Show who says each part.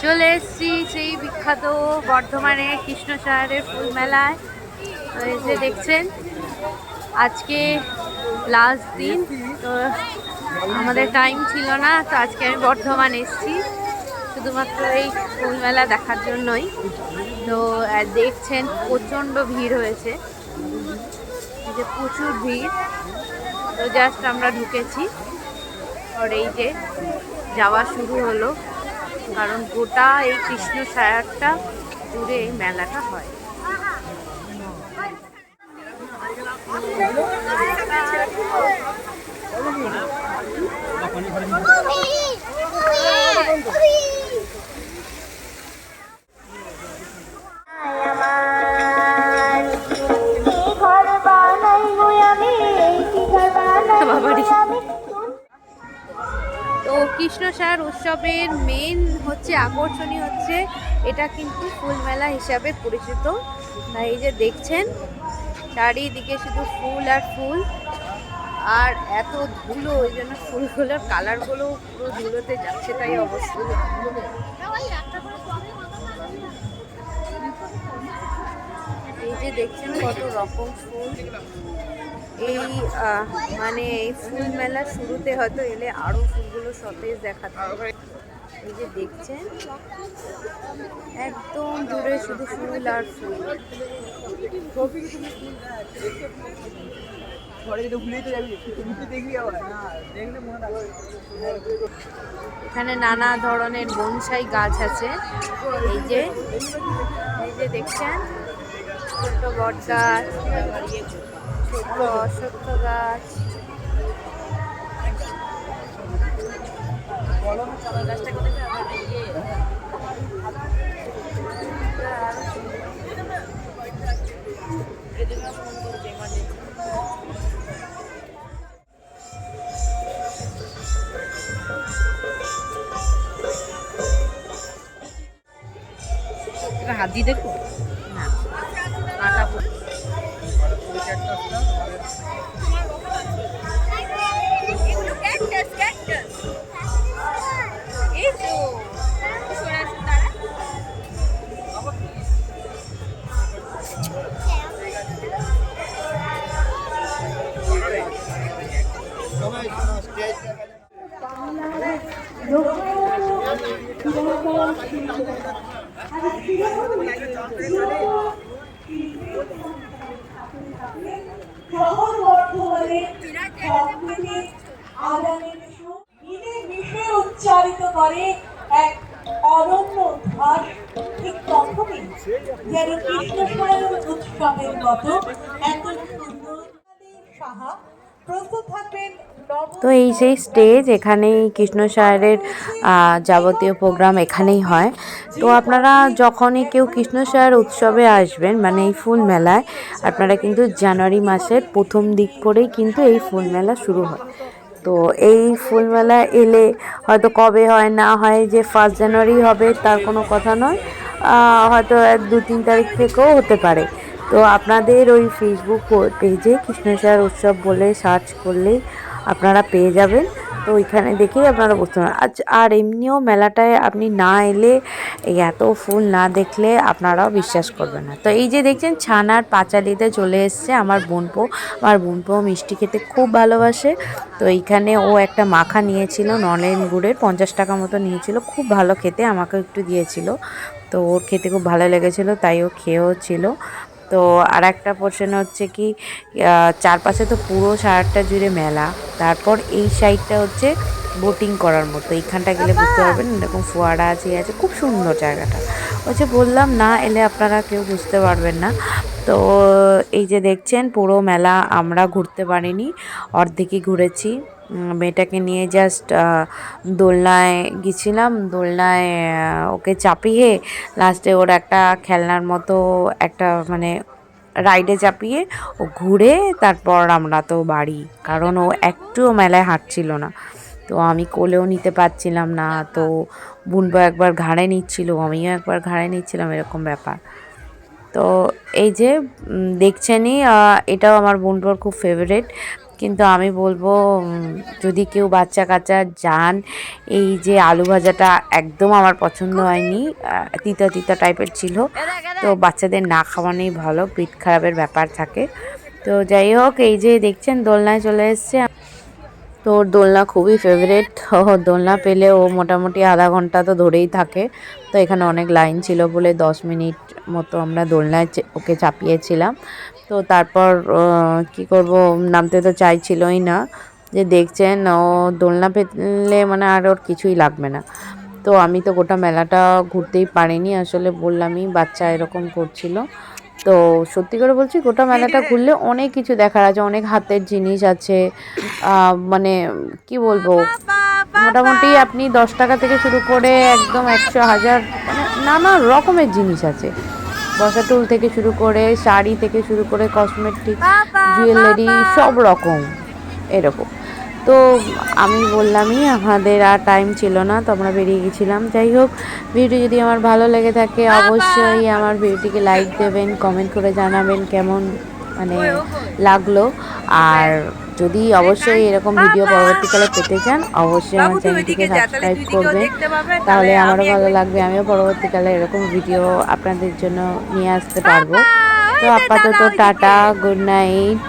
Speaker 1: চলে এসেছি সেই বিখ্যাত বর্ধমানে কৃষ্ণসায়রের ফুল মেলায়। তো এই যে দেখছেন আজকে লাস্ট দিন, তো আমাদের টাইম ছিল না, তো আজকে আমি বর্ধমান এসেছি শুধুমাত্র এই ফুল মেলা দেখার জন্যই। তো দেখছেন প্রচণ্ড ভিড় হয়েছে, এই যে প্রচুর ভিড়। তো জাস্ট আমরা ঢুকেছি আর এই যে যাওয়া শুরু হলো, কারণ গোটা এই কৃষ্ণসায়রটা জুড়ে এই মেলাটা হয়। তো কৃষ্ণসায়র উৎসবের মেন হচ্ছে আকর্ষণীয় হচ্ছে এটা কিন্তু ফুল মেলা হিসাবে পরিচিত। তাই এই যে দেখছেন চারিদিকে শুধু ফুল আর ফুল, আর এত ধুলো, ওই জন্য ফুলগুলোর কালারগুলো পুরো ধুলোতে যাচ্ছে, তাই অবস্থা। এই যে দেখছেন কত রকম ফুল। এই মানে এই ফুল মেলা শুরুতে হয়তো এলে আরো ফুলগুলো সতেজ দেখাতে। এই যে দেখছেন একদম দূরে শুধু ফুল আর ফুল। এখানে নানা ধরনের বনসাই গাছ আছে। এই যে দেখছেন ছোট্ট বট গাছ, ছোট্ট অশ্বত্থ গাছ, হাত দিয়ে দেখো না কাটা
Speaker 2: উচ্চারিত করে এক অরণ্য উদ্ভাস, ঠিক তখনই যেন কৃষ্ণসায়র উৎসবের মতো এত সুন্দর সাহা প্রস্তুত থাকবেন।
Speaker 1: তো এই সেই স্টেজ, এখানেই কৃষ্ণসায়রের যাবতীয় প্রোগ্রাম এখানেই হয়। তো আপনারা যখনই কেউ কৃষ্ণসায়র উৎসবে আসবেন, মানে এই ফুল মেলায়, আপনারা কিন্তু জানুয়ারি মাসের প্রথম দিক করেই কিন্তু এই ফুল মেলা শুরু হয়। তো এই ফুল মেলা এলে হয়তো কবে হয় না হয় যে 1 জানুয়ারি হবে তার কোনো কথা নয়, হয়তো 1-2-3 তারিখ থেকেও হতে পারে। তো আপনাদের ওই ফেসবুক পেজে কৃষ্ণসায়র উৎসব বলে সার্চ করলেই আপনারা পেয়ে যাবেন। তো ওইখানে দেখেই আপনারা বুঝতে পারেন। আর এমনিও মেলাটায় আপনি না এলে, এই এত ফুল না দেখলে আপনারাও বিশ্বাস করবেন না। তো এই যে দেখছেন ছানার পাঁচালিতে চলে এসছে আমার বোনপো। আমার বোনপো মিষ্টি খেতে খুব ভালোবাসে। তো এইখানে ও একটা মাখা নিয়েছিল নলেন গুড়ের, 50 টাকা মতো নিয়েছিল, খুব ভালো খেতে, আমাকে একটু দিয়েছিল। তো ওর খেতে খুব ভালো লেগেছিলো, তাই ও খেয়েও ছিল। তো আর একটা পোর্শন হচ্ছে কি, চারপাশে তো পুরো সারাটা জুড়ে মেলা, তারপর এই সাইডটা হচ্ছে বোটিং করার মতো। এইখানটা গেলে বুঝতে পারবেন, এরকম ফোয়ারা আছে, খুব সুন্দর জায়গাটা। হচ্ছে বললাম না এলে আপনারা কেউ বুঝতে পারবেন না। তো এই যে দেখছেন পুরো মেলা আমরা ঘুরতে পারিনি, অর্ধেকই ঘুরেছি। মেয়েটাকে নিয়ে জাস্ট দোলনায় গেছিলাম, দোলনায় ওকে চাপিয়ে লাস্টে ওর একটা খেলনার মতো একটা মানে রাইডে চাপিয়ে ও ঘুরে তারপর আমরা তো বাড়ি, কারণ ও একটুও মেলায় হাঁটছিল না। তো আমি কোলেও নিতে পারছিলাম না, তো বুনবা একবার ঘাড়ে নিচ্ছিল, আমিও একবার ঘাড়ে নিচ্ছিলাম, এরকম ব্যাপার। তো এই যে দেখছেনই, এটাও আমার বোনটোর খুব ফেভারিট। কিন্তু আমি বলবো যদি কেউ বাচ্চা কাচ্চা যান, এই যে আলু ভাজাটা একদম আমার পছন্দ হয়নি, তিতা তিতা টাইপের ছিল। তো বাচ্চাদের না খাওয়ানোই ভালো, পেট খারাপের ব্যাপার থাকে। তো যাই হোক, এই যে দেখছেন দোলনায় চলে এসছে। তো ওর দোলনা খুবই ফেভারিট। ও দোলনা পেলে ও মোটামুটি আধা ঘন্টা তো ধরেই থাকে। তো এখানে অনেক লাইন ছিল বলে 10 মিনিট মতো আমরা দোলনায় ওকে চাপিয়েছিলাম। তো তারপর কি করব, নামতে তো চাইছিলই না। যে দেখছেন ও দোলনা পেলে মানে আর ওর কিছুই লাগবে না। তো আমি তো গোটা মেলাটা ঘুরতেই পারিনি, আসলে বললামই বাচ্চা এরকম করছিল। তো সত্যি করে বলছি, গোটা মেলাটা ঘুরলে অনেক কিছু দেখার আছে, অনেক হাতের জিনিস আছে। মানে কি বলবো, মোটামুটি আপনি 10 টাকা থেকে শুরু করে একদম 100, 1000, মানে নানা রকমের জিনিস আছে। বসা টুল থেকে শুরু করে শাড়ি থেকে শুরু করে কসমেটিক, জুয়েলারি, সব রকম এরকম। তো আমি বললামই আমাদের আর টাইম ছিল না, তো আমরা বেরিয়ে গেছিলাম। যাই হোক, ভিডিও যদি আমার ভালো লেগে থাকে অবশ্যই আমার ভিডিওটিকে লাইক দেবেন, কমেন্ট করে জানাবেন কেমন মানে লাগলো। আর যদি অবশ্যই এরকম ভিডিও পরবর্তীকালে পেতে চান, অবশ্যই আমার চ্যানেলটিকে সাবস্ক্রাইব করবেন, তাহলে আমারও ভালো লাগবে, আমিও পরবর্তীকালে এরকম ভিডিও আপনাদের জন্য নিয়ে আসতে পারবো। তো আপাতত টাটা, গুড নাইট।